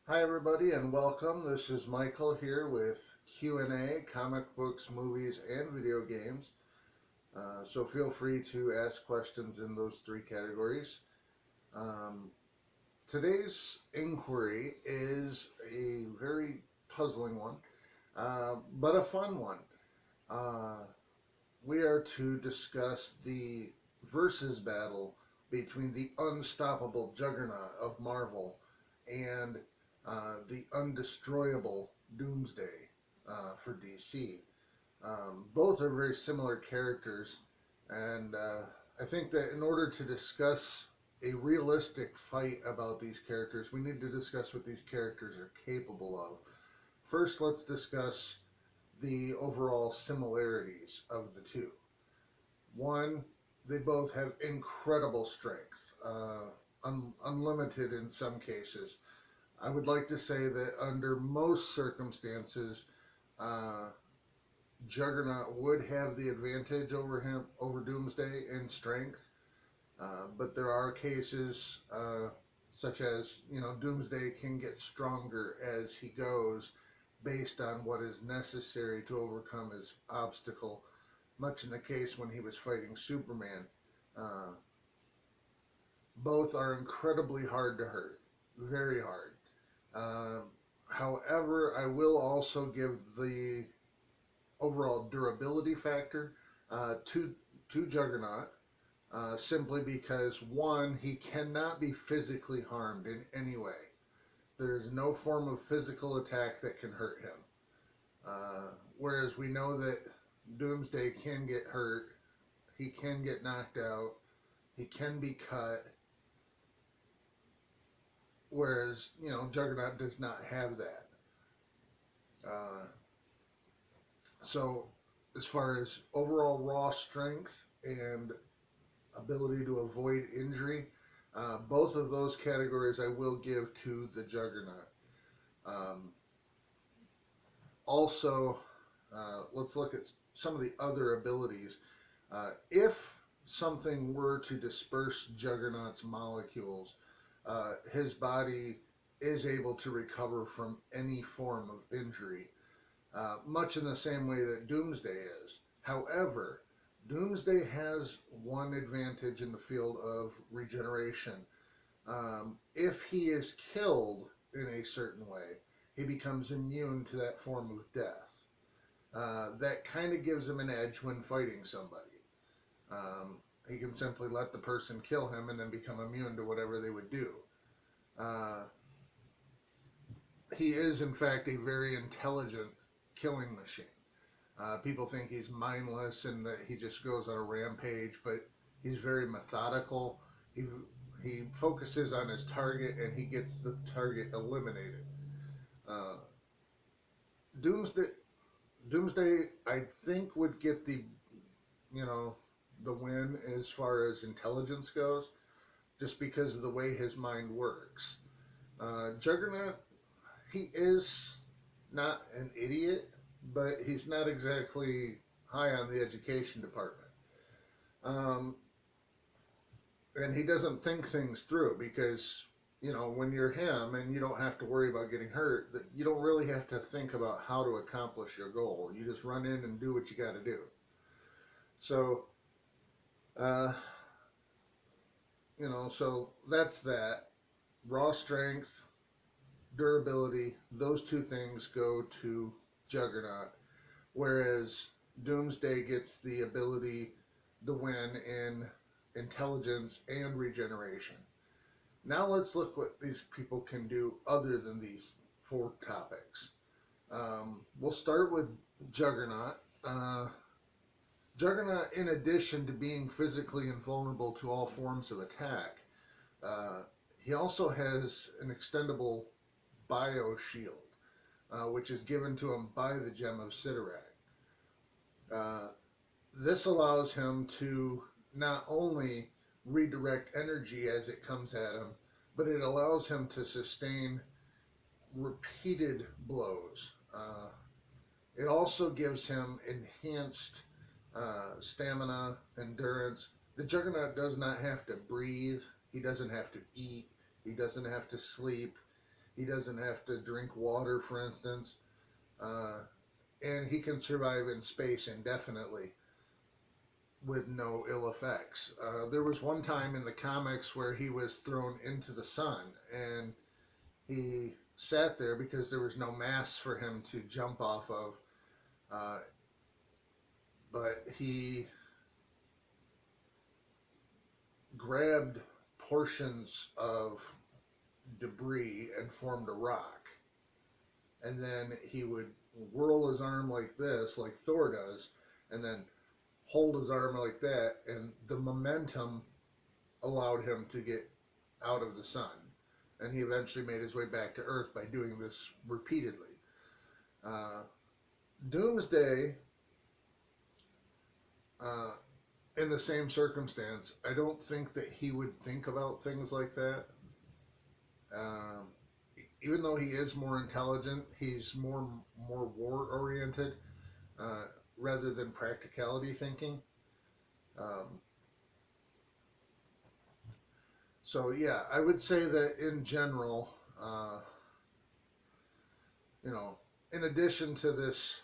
Hi everybody and welcome. This is Michael here with Q&A, comic books, movies, and video games. So feel free to ask questions in those three categories. Um, Today's inquiry is a very puzzling one, but a fun one. Uh, we are to discuss the versus battle between the unstoppable juggernaut of Marvel and the undestroyable Doomsday for DC. Both are very similar characters, and I think that in order to discuss a realistic fight about these characters, we need to discuss what these characters are capable of. First, let's discuss the overall similarities of the two. One, they both have incredible strength, unlimited in some cases. I would like to say that under most circumstances, uh, Juggernaut would have the advantage over him, over Doomsday in strength. But there are cases, such as Doomsday can get stronger as he goes, based on what is necessary to overcome his obstacle. Much in the case when he was fighting Superman. Uh, Both are incredibly hard to hurt, very hard. Uh, However, I will also give the overall durability factor to Juggernaut, simply because one, he cannot be physically harmed in any way. There is no form of physical attack that can hurt him. Whereas we know that Doomsday can get hurt, he can get knocked out, he can be cut, whereas Juggernaut does not have that. Uh, so, as far as overall raw strength and ability to avoid injury, both of those categories I will give to the Juggernaut. Um, Also, let's look at some of the other abilities. If something were to disperse Juggernaut's molecules, his body is able to recover from any form of injury, much in the same way that Doomsday is. However, Doomsday has one advantage in the field of regeneration. If he is killed in a certain way, he becomes immune to that form of death. That kind of gives him an edge when fighting somebody. He can simply let the person kill him and then become immune to whatever they would do. Uh, he is, in fact, a very intelligent killing machine. People think he's mindless and that he just goes on a rampage, but he's very methodical. He, he focuses on his target and he gets the target eliminated. Uh, Doomsday, Doomsday, I think would get you know, the win as far as intelligence goes, just because of the way his mind works. Juggernaut, he is not an idiot, but he's not exactly high on the education department. Um, and he doesn't think things through because, when you're him and you don't have to worry about getting hurt, that you don't really have to think about how to accomplish your goal. You just run in and do what you got to do. So, uh, so that's that. Raw strength, durability, those two things go to Juggernaut, whereas Doomsday gets the ability, the win in intelligence and regeneration. Now let's look what these people can do other than these four topics. We'll start with Juggernaut. Juggernaut, in addition to being physically invulnerable to all forms of attack, uh, he also has an extendable bio shield, which is given to him by the Gem of Sidorak. Uh, this allows him to not only redirect energy as it comes at him, but it allows him to sustain repeated blows. It also gives him enhanced stamina, endurance. The Juggernaut does not have to breathe. He doesn't have to eat. He doesn't have to sleep. He doesn't have to drink water, for instance, uh, and he can survive in space indefinitely with no ill effects. There was one time in the comics where he was thrown into the sun, and he sat there because there was no mass for him to jump off of. Uh, but he grabbed portions of debris and formed a rock. And then he would whirl his arm like this, like Thor does, and then hold his arm like that, and the momentum allowed him to get out of the sun. And he eventually made his way back to Earth by doing this repeatedly. Uh, Doomsday, uh, in the same circumstance, I don't think that he would think about things like that. Um, Even though he is more intelligent, he's more war oriented uh, rather than practicality thinking. Um, so yeah, I would say that in general, uh, you know, in addition to this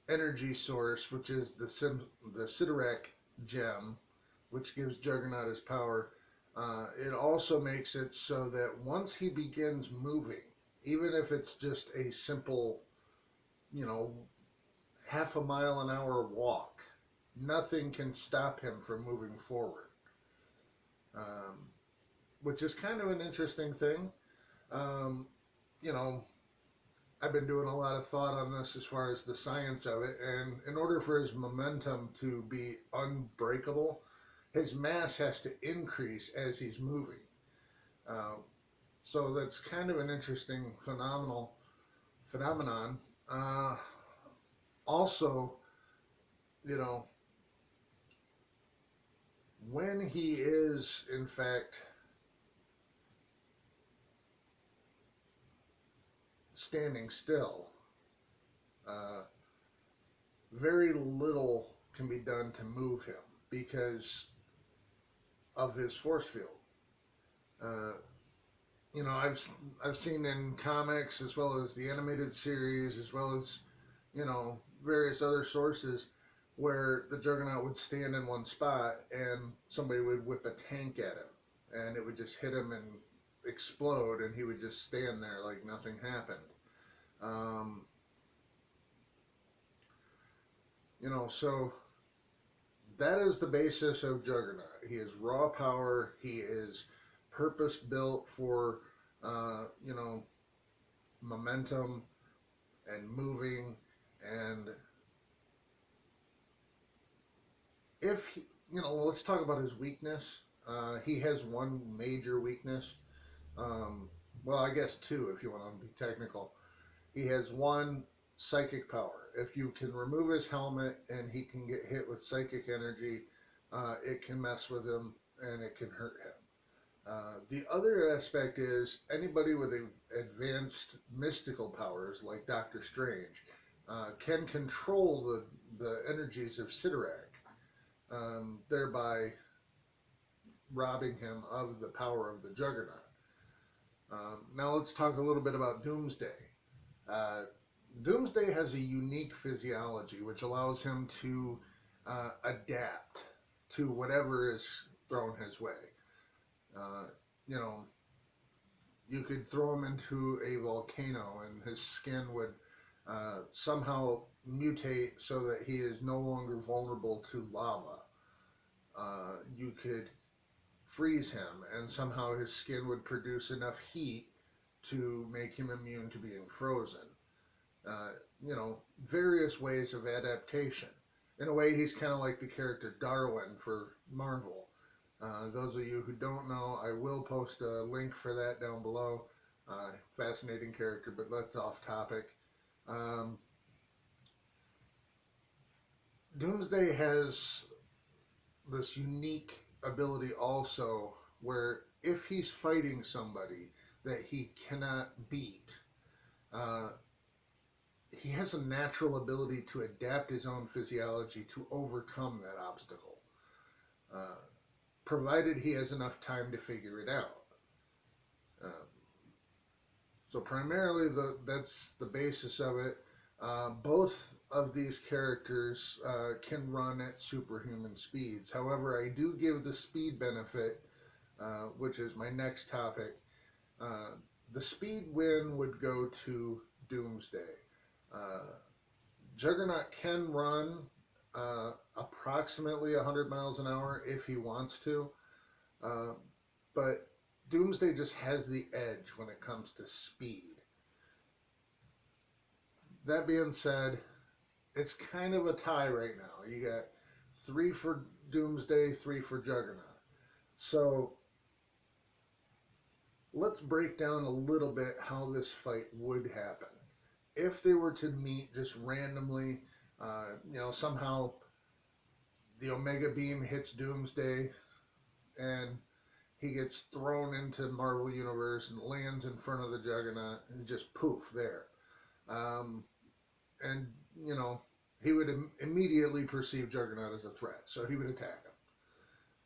energy source, which is the Sidorak gem, which gives Juggernaut his power, it also makes it so that once he begins moving, even if it's just a simple, you know, half a mile an hour walk, nothing can stop him from moving forward, um, which is kind of an interesting thing. Um, you know, I've been doing a lot of thought on this as far as the science of it, and in order for his momentum to be unbreakable, his mass has to increase as he's moving. Uh, so that's kind of an interesting phenomenon. Uh, Also, you know, when he is in fact standing still, uh, very little can be done to move him because of his force field. Uh, I've seen in comics as well as the animated series as well as various other sources where the Juggernaut would stand in one spot and somebody would whip a tank at him and it would just hit him and explode and he would just stand there like nothing happened. Um, so that is the basis of Juggernaut. He is raw power. He is purpose built for, you know, momentum and moving. And if he, let's talk about his weakness. He has one major weakness. Um, well, I guess two if you want to be technical. He has one psychic power. If you can remove his helmet and he can get hit with psychic energy, it can mess with him and it can hurt him. The other aspect is anybody with advanced mystical powers, like Doctor Strange, can control the energies of Sidorak, thereby robbing him of the power of the Juggernaut. Now let's talk a little bit about Doomsday. Uh, Doomsday has a unique physiology which allows him to adapt to whatever is thrown his way. Uh, you know, you could throw him into a volcano and his skin would somehow mutate so that he is no longer vulnerable to lava. You could freeze him and somehow his skin would produce enough heat to make him immune to being frozen. Uh, Various ways of adaptation. In a way, he's kind of like the character Darwin for Marvel. Those of you who don't know, I will post a link for that down below. Fascinating character, but that's off topic. Um, Doomsday has this unique ability also where if he's fighting somebody that he cannot beat, uh, he has a natural ability to adapt his own physiology to overcome that obstacle, uh, provided he has enough time to figure it out. Uh, so primarily, that's the basis of it. Both of these characters can run at superhuman speeds. However, I do give the speed benefit, which is my next topic. Uh, the speed win would go to Doomsday. Uh, Juggernaut can run approximately 100 miles an hour if he wants to, uh, but Doomsday just has the edge when it comes to speed. That being said, it's kind of a tie right now. You got three for Doomsday, three for Juggernaut. So let's break down a little bit how this fight would happen. If they were to meet just randomly, somehow the Omega Beam hits Doomsday and he gets thrown into Marvel Universe and lands in front of the Juggernaut and just poof there. Um, and you know he would immediately perceive Juggernaut as a threat, so he would attack him.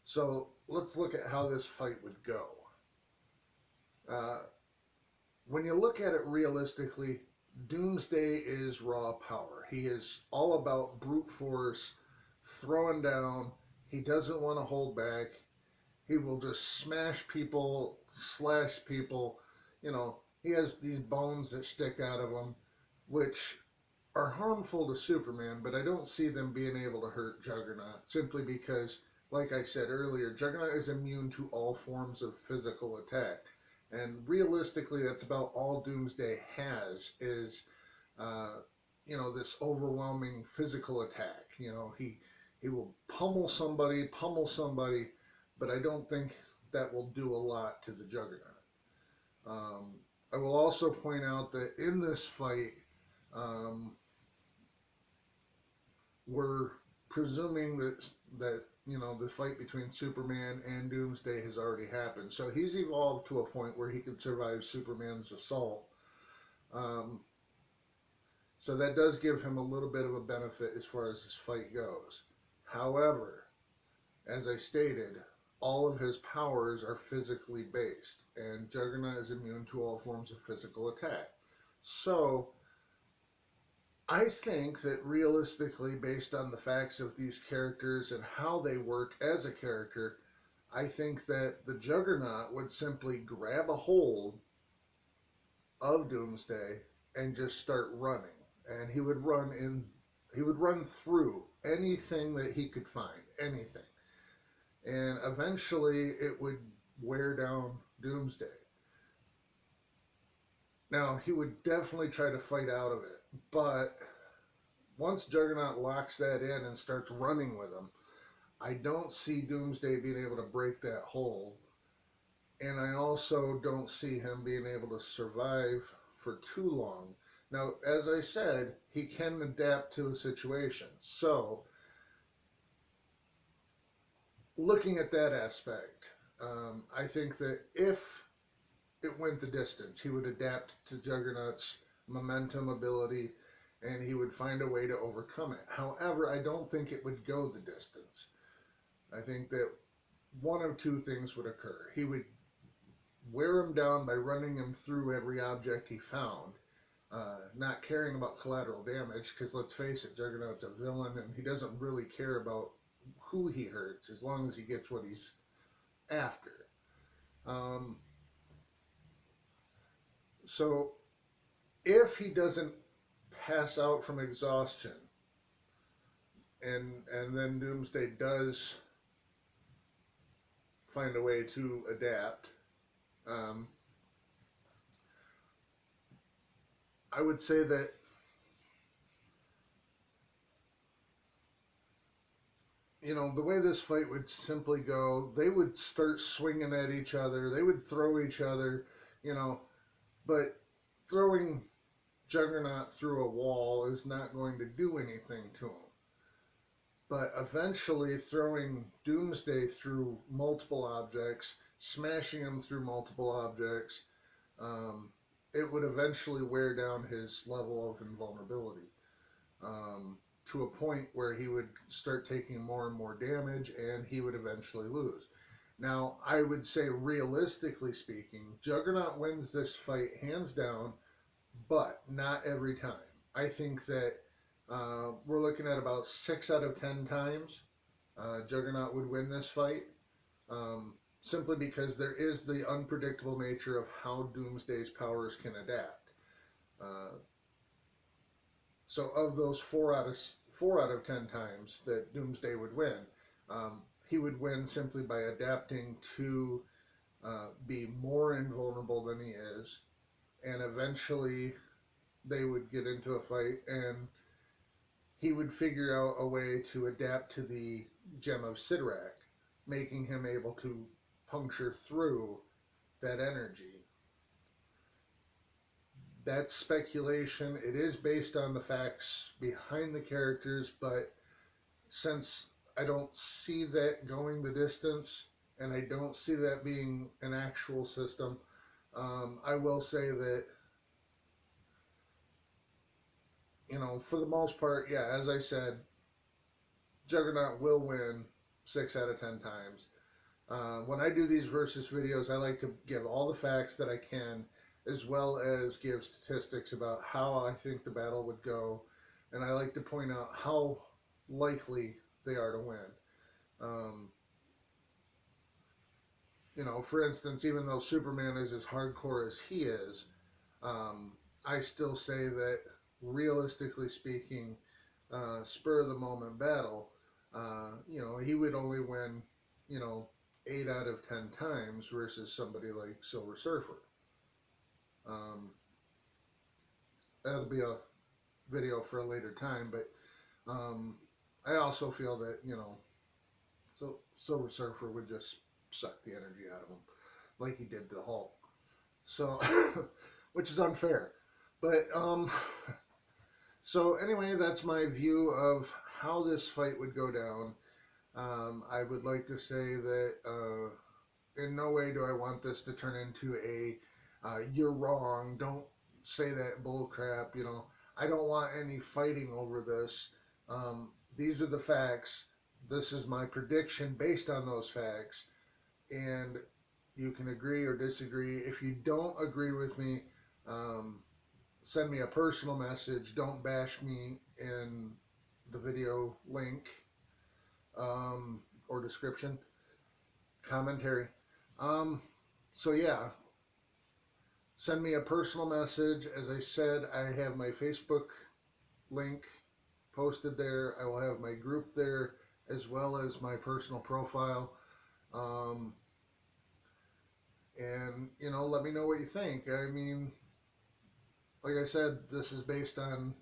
So let's look at how this fight would go. Uh, when you look at it realistically, Doomsday is raw power. He is all about brute force, throwing down. He doesn't want to hold back. He will just smash people, slash people. He has these bones that stick out of him, which are harmful to Superman, but I don't see them being able to hurt Juggernaut simply because, like I said earlier, Juggernaut is immune to all forms of physical attack. And realistically, that's about all Doomsday has is, this overwhelming physical attack. He will pummel somebody, but I don't think that will do a lot to the Juggernaut. Um, I will also point out that in this fight, um, we're presuming that the fight between Superman and Doomsday has already happened. So he's evolved to a point where he can survive Superman's assault. Um, so that does give him a little bit of a benefit as far as this fight goes. However, as I stated, all of his powers are physically based, and Juggernaut is immune to all forms of physical attack. So I think that realistically, based on the facts of these characters and how they work as a character, I think that the Juggernaut would simply grab a hold of Doomsday and just start running. And he would run through anything that he could find, anything. And eventually it would wear down Doomsday. Now, he would definitely try to fight out of it, but once Juggernaut locks that in and starts running with him, I don't see Doomsday being able to break that hold. And I also don't see him being able to survive for too long. Now, as I said, he can adapt to a situation. So, looking at that aspect, I think that if it went the distance, he would adapt to Juggernaut's momentum ability and he would find a way to overcome it. However, I don't think it would go the distance. I think that one of two things would occur. He would wear him down by running him through every object he found, not caring about collateral damage, because let's face it, Juggernaut's a villain and he doesn't really care about who he hurts as long as he gets what he's after. Um, so if he doesn't pass out from exhaustion and then Doomsday does find a way to adapt, um, I would say that the way this fight would simply go, they would start swinging at each other, they would throw each other, you know, but throwing Juggernaut through a wall is not going to do anything to him. But eventually, throwing Doomsday through multiple objects, smashing him through multiple objects, um, it would eventually wear down his level of invulnerability to a point where he would start taking more and more damage and he would eventually lose. Now, I would say realistically speaking, Juggernaut wins this fight hands down, but not every time. I think that we're looking at about 6 out of 10 times Juggernaut would win this fight, simply because there is the unpredictable nature of how Doomsday's powers can adapt. Uh, so, of those 4 out of 10 times that Doomsday would win, he would win simply by adapting to be more invulnerable than he is, and eventually they would get into a fight, and he would figure out a way to adapt to the Gem of Sidorak, making him able to puncture through that energy. That's speculation. It is based on the facts behind the characters, but since I don't see that going the distance, and I don't see that being an actual system, I will say that, for the most part, yeah, as I said, Juggernaut will win 6 out of 10 times. When I do these versus videos, I like to give all the facts that I can, as well as give statistics about how I think the battle would go, and I like to point out how likely they are to win. Um, for instance, even though Superman is as hardcore as he is, I still say that realistically speaking, spur of the moment battle, he would only win, you know, 8 out of 10 times versus somebody like Silver Surfer. Um, that'll be a video for a later time, but I also feel that, so Silver Surfer would just suck the energy out of him like he did to Hulk. So, which is unfair. But so anyway, that's my view of how this fight would go down. I would like to say that in no way do I want this to turn into a you're wrong, don't say that bull crap. I don't want any fighting over this. These are the facts. This is my prediction based on those facts, and you can agree or disagree. If you don't agree with me, um, send me a personal message. Don't bash me in the video link, or description, commentary. Um, so yeah, send me a personal message. As I said, I have my Facebook link posted there. I will have my group there as well as my personal profile. Um, and let me know what you think. I mean, like I said, this is based on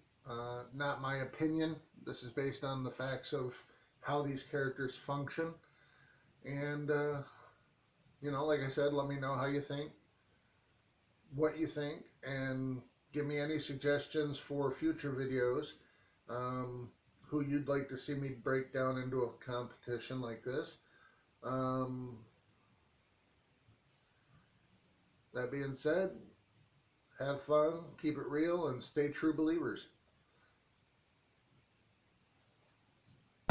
not my opinion. This is based on the facts of how these characters function. And, like I said, let me know how you think, what you think, and give me any suggestions for future videos. Who you'd like to see me break down into a competition like this. That being said, have fun, keep it real, and stay true believers.